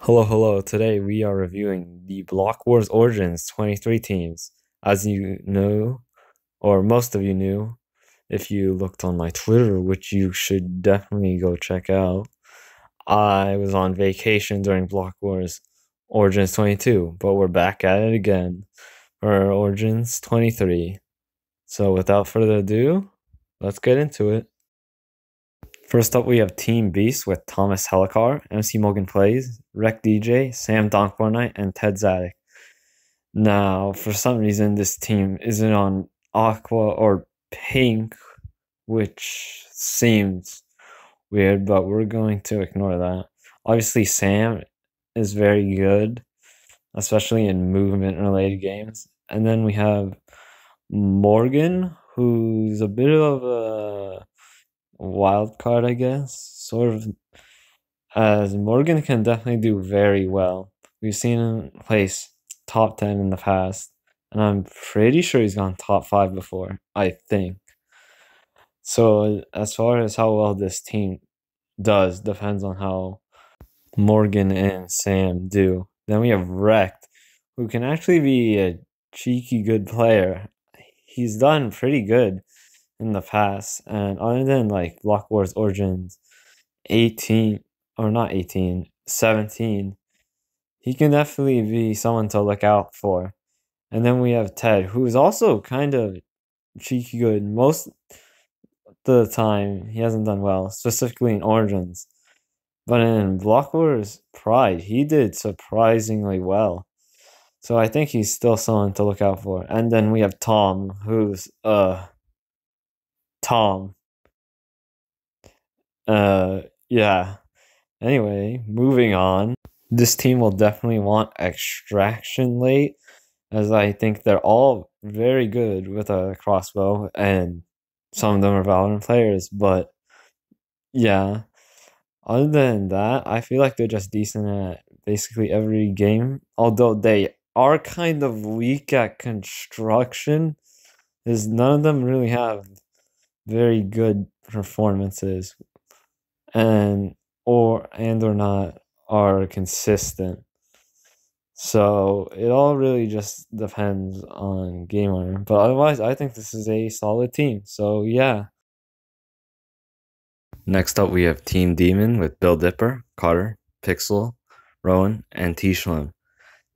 Hello. Today we are reviewing the Block Wars Origins 23 teams. As you know, or most of you knew, if you looked on my Twitter, which you should definitely go check out, I was on vacation during Block Wars Origins 22, but we're back at it again for Origins 23. So without further ado, let's get into it. First up, we have Team Beast with Thomas Helicar, MC Morgan Plays, Rec DJ, Sam Donk Fortnite, and Ted Zadek. Now, for some reason, this team isn't on Aqua or Pink, which seems weird, but we're going to ignore that. Obviously, Sam is very good, especially in movement-related games. And then we have Morgan, who's a bit of a wild card, I guess, sort of, as Morgan can definitely do very well. We've seen him place top 10 in the past, and I'm pretty sure he's gone top 5 before, I think. So as far as how well this team does depends on how Morgan and Sam do. Then we have Wrecked, who can actually be a cheeky good player. He's done pretty good in the past, and other than like Block Wars Origins 18, or not 18, 17, he can definitely be someone to look out for. And then we have Ted, who is also kind of cheeky good. Most of the time, he hasn't done well, specifically in Origins. But in Block Wars Pride, he did surprisingly well. So I think he's still someone to look out for. And then we have Tom, who's Tom. Yeah. Anyway, moving on. This team will definitely want Extraction late, as I think they're all very good with a crossbow, and some of them are Valorant players, but yeah. Other than that, I feel like they're just decent at basically every game, although they are kind of weak at construction, as none of them really have very good performances or not are consistent. So it all really just depends on game owner. But otherwise, I think this is a solid team. So yeah. Next up, we have Team Demon with Bill Dipper, Carter, Pixel, Rowan, and T-Shlem.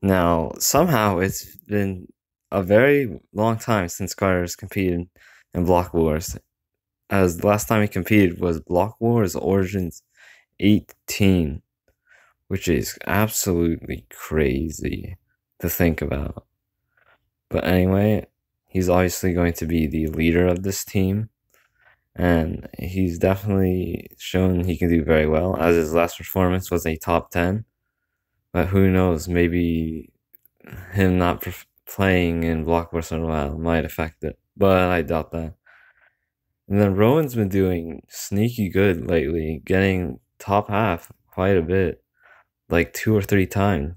Now, somehow it's been a very long time since Carter's competed in Block Wars, as the last time he competed was Block Wars Origins 18, which is absolutely crazy to think about. But anyway, he's obviously going to be the leader of this team, and he's definitely shown he can do very well, as his last performance was a top 10. But who knows, maybe him not playing in Block Wars for a while might affect it, but I doubt that. And then Rowan's been doing sneaky good lately, getting top half quite a bit, like 2 or 3 times.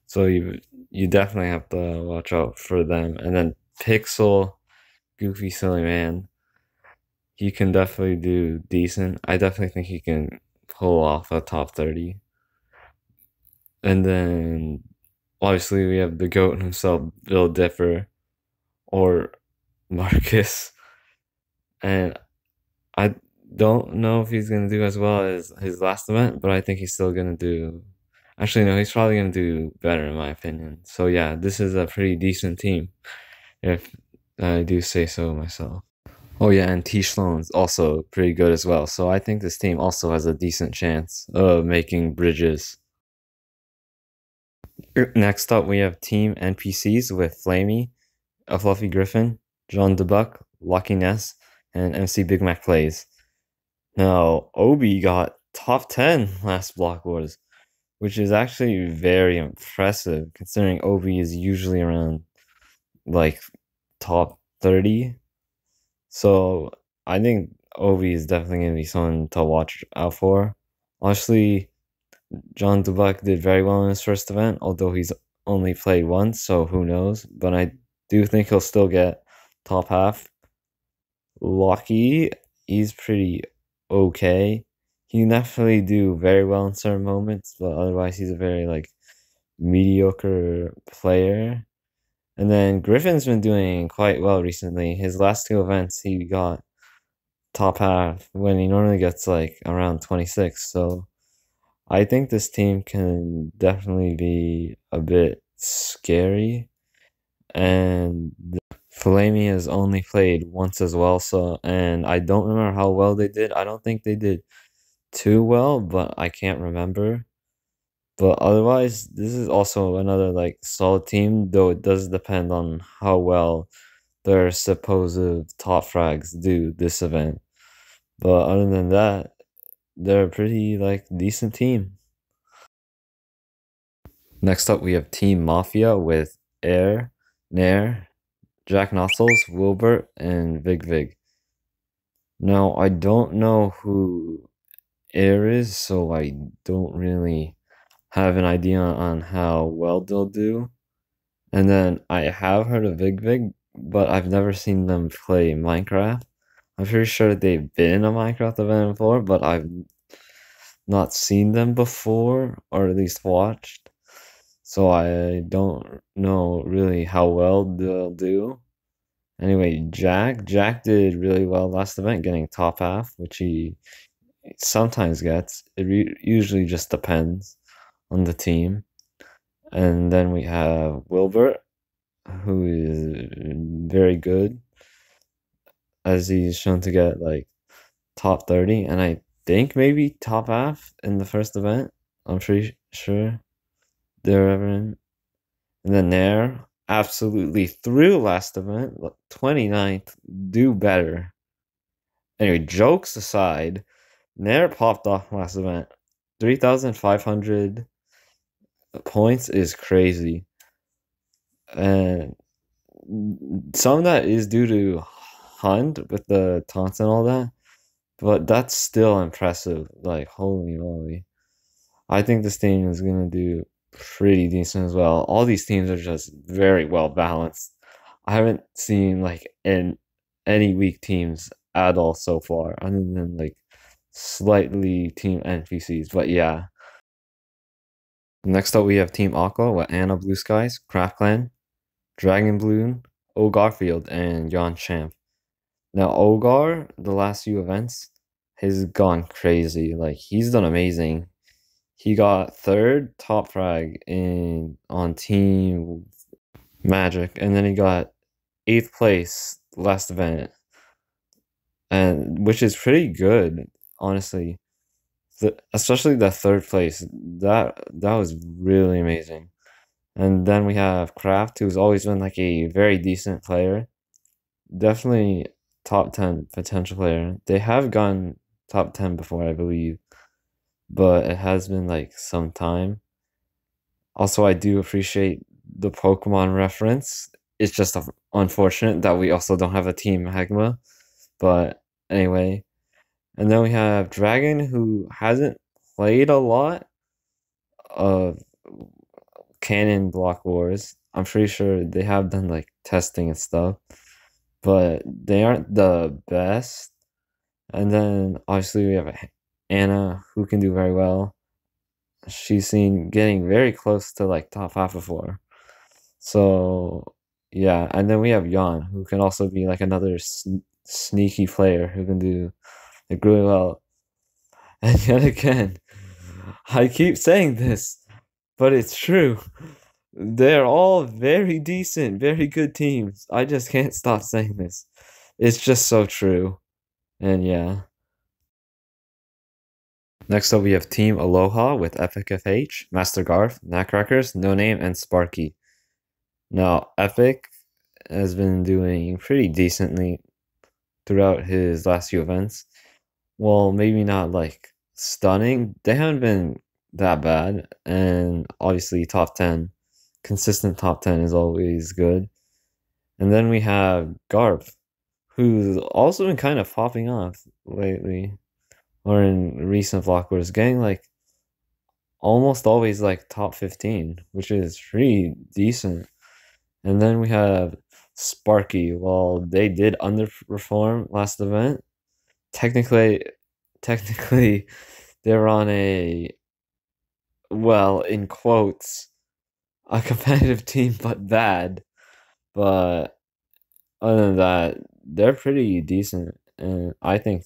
So you definitely have to watch out for them. And then Pixel, goofy silly man, he can definitely do decent. I definitely think he can pull off a top 30. And then obviously we have the GOAT himself, Bill Dipper, or Marcus. And I don't know if he's going to do as well as his last event, but I think he's still going to do... Actually, no, he's probably going to do better in my opinion. So yeah, this is a pretty decent team, if I do say so myself. Oh yeah, and T. Sloan's also pretty good as well. So I think this team also has a decent chance of making bridges. Next up, we have Team NPCs with Flamey, A Fluffy Griffin, John DeBuck, Lucky Ness, and MC Big Mac Plays. Now, Obi got top 10 last Block Wars, which is actually very impressive, considering Obi is usually around, like, top 30. So, I think Obi is definitely going to be someone to watch out for. Honestly, John DeBuck did very well in his first event, although he's only played once, so who knows. But I do think he'll still get top half. Lucky, he's pretty okay. he definitely do very well in certain moments, but otherwise he's a very like mediocre player. And then Griffin's been doing quite well recently. His last two events, he got top half when he normally gets like around 26. So I think this team can definitely be a bit scary. And Flamey has only played once as well, so and I don't remember how well they did. I don't think they did too well, but I can't remember. But otherwise, this is also another like solid team, though it does depend on how well their supposed top frags do this event. But other than that, they're a pretty like decent team. Next up, we have Team Mafia with Air, Nair, Jack Nozzles, Wilbert, and Vig Vig. Now, I don't know who Air is, so I don't really have an idea on how well they'll do. And then I have heard of Vig Vig, but I've never seen them play Minecraft. I'm pretty sure they've been in a Minecraft event before, but I've not seen them before, or at least watched. So I don't know really how well they'll do. Anyway, Jack did really well last event, getting top half, which he sometimes gets. It usually just depends on the team. And then we have Wilbert, who is very good, as he's shown to get like top 30, and I think maybe top half in the first event. I'm pretty sure they're ever in. And then Nair absolutely threw last event, 29th, do better. Anyway, jokes aside, Nair popped off last event. 3,500 points is crazy. And some of that is due to Hunt with the taunts and all that, but that's still impressive. Like, holy moly. I think this team is going to do pretty decent as well. All these teams are just very well balanced. I haven't seen like any weak teams at all so far, other than like slightly team NPCs. But yeah. Next up, we have Team Aqua with Anna Blue Skies, Craftclan, Dragon Bloom, O Garfield, and Jan Champ. Now, Ogar, the last few events, has gone crazy. Like, he's done amazing. He got third top frag in on Team Magic, and then he got 8th place last event, and which is pretty good, honestly. Especially the third place, that was really amazing. And then we have Kraft, who's always been like a very decent player, definitely top 10 potential player. They have gone top 10 before, I believe, but it has been like some time. Also, I do appreciate the Pokemon reference. It's just unfortunate that we also don't have a Team Hagma. But anyway, and then we have Dragon, who hasn't played a lot of Canon Block Wars. I'm pretty sure they have done like testing and stuff, but they aren't the best. And then obviously we have Anna, who can do very well. She's seen getting very close to like top half before. So yeah, and then we have Jan, who can also be like another sneaky player who can do like really well. And yet again, I keep saying this, but it's true. They're all very decent, very good teams. I just can't stop saying this. It's just so true. And yeah. Next up, we have Team Aloha with Epic FH, Master Garth, Knackcrackers, No Name, and Sparky. Now, Epic has been doing pretty decently throughout his last few events. Well, maybe not like stunning. They haven't been that bad. And obviously, top 10. Consistent top 10 is always good. And then we have Garth, who's also been kind of popping off lately, or in recent vlog wars, getting like almost always like top 15, which is pretty decent. And then we have Sparky. Well, they did underperform last event. Technically, technically they're on a, well, in quotes, a competitive team, but bad. But other than that, they're pretty decent, and I think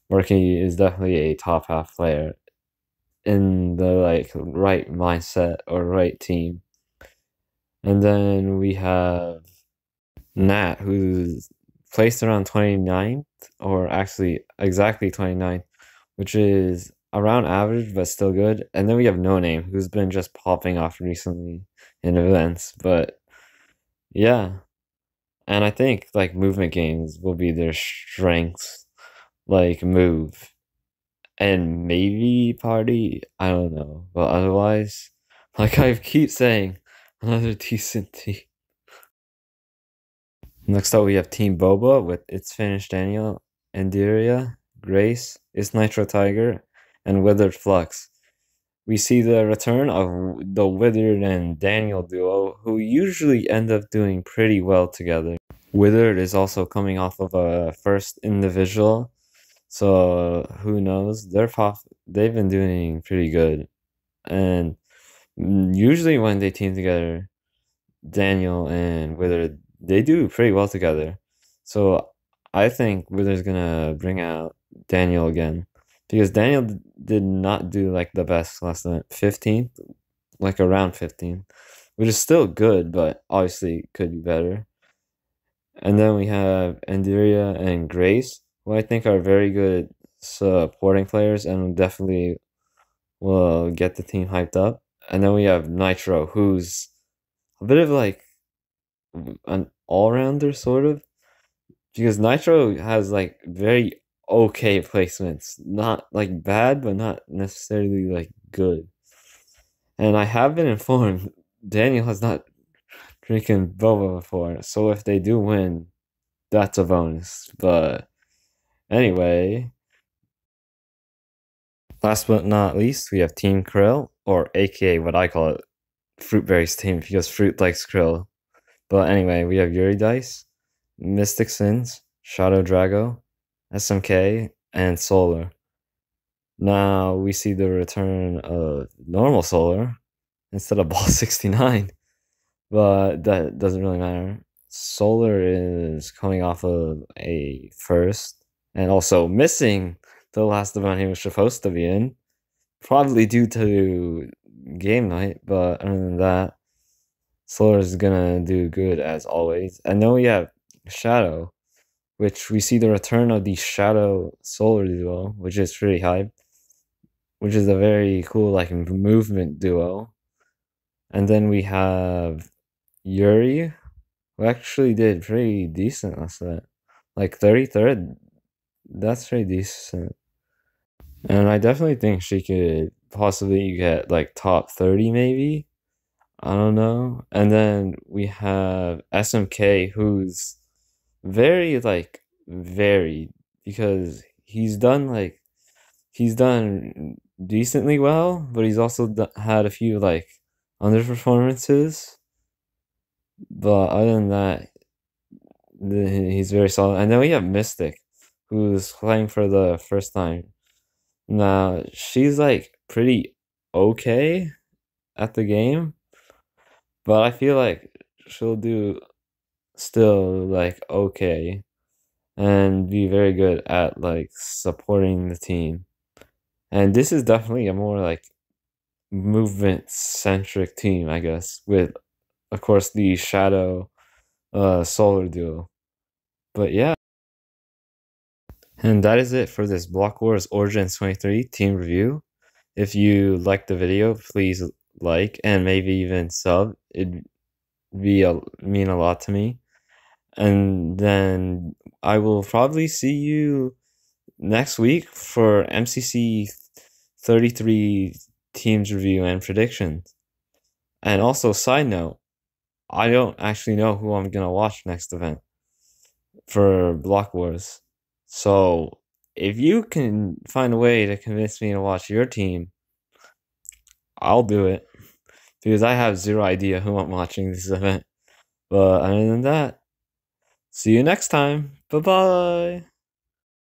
Murky is definitely a top half player in the like right mindset or right team. And then we have Nat, who's placed around 29th, or actually exactly 29th, which is around average but still good. And then we have No Name, who's been just popping off recently in events. But yeah, and I think like movement games will be their strengths, like move and maybe party. I don't know, but otherwise, like I keep saying, another decent team. Next up, we have Team Boba with its Finnish Daniel, Endiria, Grace, its Nitro Tiger, and Withered Flux. We see the return of the Withered and Daniel duo, who usually end up doing pretty well together. Withered is also coming off of a first individual, so who knows? They've been doing pretty good, and usually when they team together, Daniel and Wither, they do pretty well together. So I think Wither's gonna bring out Daniel again, because Daniel did not do like the best last night, 15th, like around 15th, which is still good, but obviously could be better. And then we have Endiria and Grace, who I think are very good supporting players and definitely will get the team hyped up. And then we have Nitro, who's a bit of like an all-rounder sort of, because Nitro has like very okay placements, not like bad but not necessarily like good. And I have been informed Daniel has not drinking Boba before, so if they do win, that's a bonus. But anyway, last but not least, we have Team Krill, or aka what I call it, Fruitberry's team, because Fruit likes Krill. But anyway, we have Yuri Dice, Mystic Sins, Shadow Drago, SMK, and Solar. Now we see the return of normal Solar instead of Ball 69, but that doesn't really matter. Solar is coming off of a first and also missing the last event he was supposed to be in, probably due to game night, but other than that, Solar is gonna do good as always. And then we have Shadow, which we see the return of the Shadow Solar duo, which is pretty hype, which is a very cool like movement duo. And then we have Yuri, who actually did pretty decent last night, like 33rd. That's pretty decent, and I definitely think she could possibly get like top 30 maybe. I don't know. And then we have SMK, who's very like varied, because he's done decently well, but he's also had a few like underperformances. But other than that, he's very solid. And then we have Mystic, who's playing for the first time. Now she's like pretty okay at the game, but I feel like she'll do still like okay and be very good at like supporting the team. And this is definitely a more like movement centric team, I guess, with of course the Shadow Solar duo. But yeah, and that is it for this Block Wars Origins 23 team review. If you liked the video, please like and maybe even sub. It'd mean a lot to me. And then I will probably see you next week for MCC 33 teams review and predictions. And also, side note, I don't actually know who I'm gonna watch next event for Block Wars. So if you can find a way to convince me to watch your team, I'll do it, because I have zero idea who I'm watching this event. But other than that, see you next time. Bye bye.